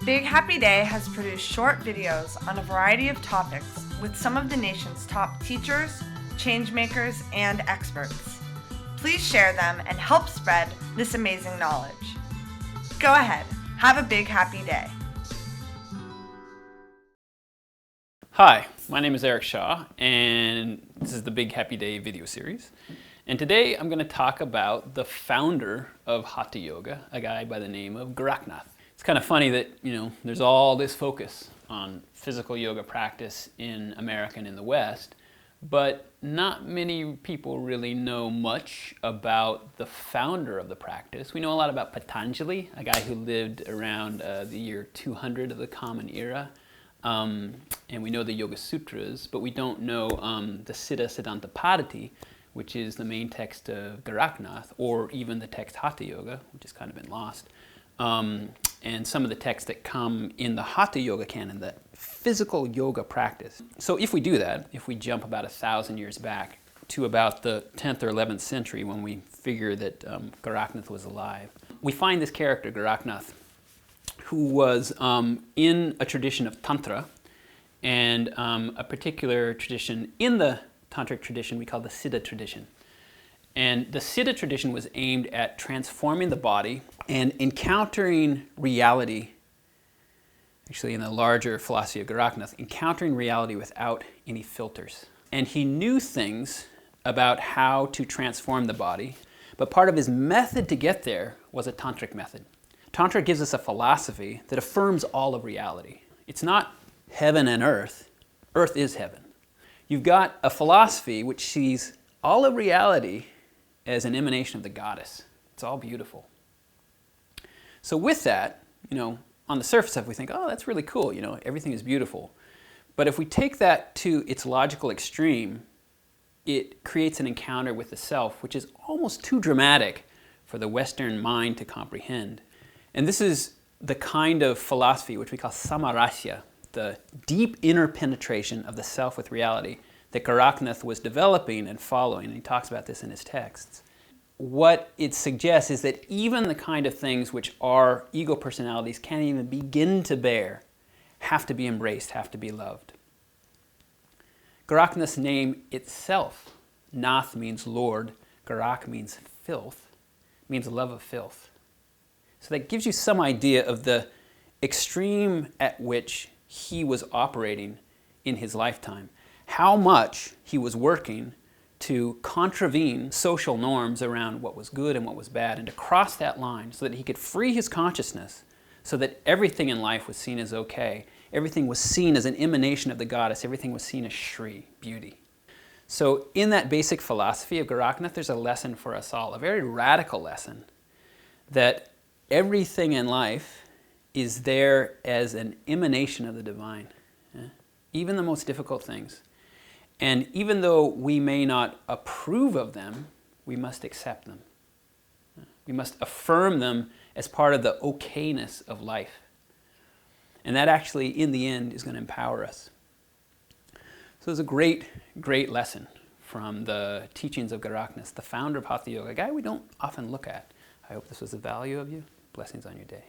Big Happy Day has produced short videos on a variety of topics with some of the nation's top teachers, changemakers, and experts. Please share them and help spread this amazing knowledge. Go ahead, have a big happy day. Hi, my name is Eric Shaw, and this is the Big Happy Day video series. And today I'm going to talk about the founder of Hatha Yoga, a guy by the name of Gorakhnath. It's kind of funny that, there's all this focus on physical yoga practice in America and in the West, but not many people really know much about the founder of the practice. We know a lot about Patanjali, a guy who lived around the year 200 of the Common Era, and we know the Yoga Sutras, but we don't know the Siddha Siddhanta Padati, which is the main text of Gorakhnath, or even the text Hatha Yoga, which has kind of been lost. And some of the texts that come in the Hatha Yoga canon, the physical yoga practice. So if we do that, if we jump about 1,000 years back to about the 10th or 11th century when we figure that Gorakhnath was alive, we find this character, Gorakhnath, who was in a tradition of Tantra, and a particular tradition in the Tantric tradition we call the Siddha tradition. And the Siddha tradition was aimed at transforming the body and encountering reality, actually in the larger philosophy of Gorakhnath, encountering reality without any filters. And he knew things about how to transform the body, but part of his method to get there was a tantric method. Tantra gives us a philosophy that affirms all of reality. It's not heaven and earth. Earth is heaven. You've got a philosophy which sees all of reality as an emanation of the goddess. It's all beautiful. So with that, on the surface of it, we think, oh, that's really cool, everything is beautiful. But if we take that to its logical extreme, it creates an encounter with the self, which is almost too dramatic for the Western mind to comprehend. And this is the kind of philosophy which we call samarasya, the deep inner penetration of the self with reality that Gorakhnath was developing and following, and he talks about this in his texts. What it suggests is that even the kind of things which our ego personalities can't even begin to bear have to be embraced, have to be loved. Gorakhnath's name itself, Nath means Lord, Gorakh means filth, means love of filth. So that gives you some idea of the extreme at which he was operating in his lifetime. How much he was working to contravene social norms around what was good and what was bad, and to cross that line so that he could free his consciousness so that everything in life was seen as okay. Everything was seen as an emanation of the goddess. Everything was seen as Shri, beauty. So in that basic philosophy of Gorakhnath, there's a lesson for us all, a very radical lesson, that everything in life is there as an emanation of the divine. Even the most difficult things. And even though we may not approve of them, we must accept them. We must affirm them as part of the okayness of life. And that actually, in the end, is going to empower us. So there's a great, great lesson from the teachings of Gorakhnath, the founder of Hatha Yoga, a guy we don't often look at. I hope this was of value of you. Blessings on your day.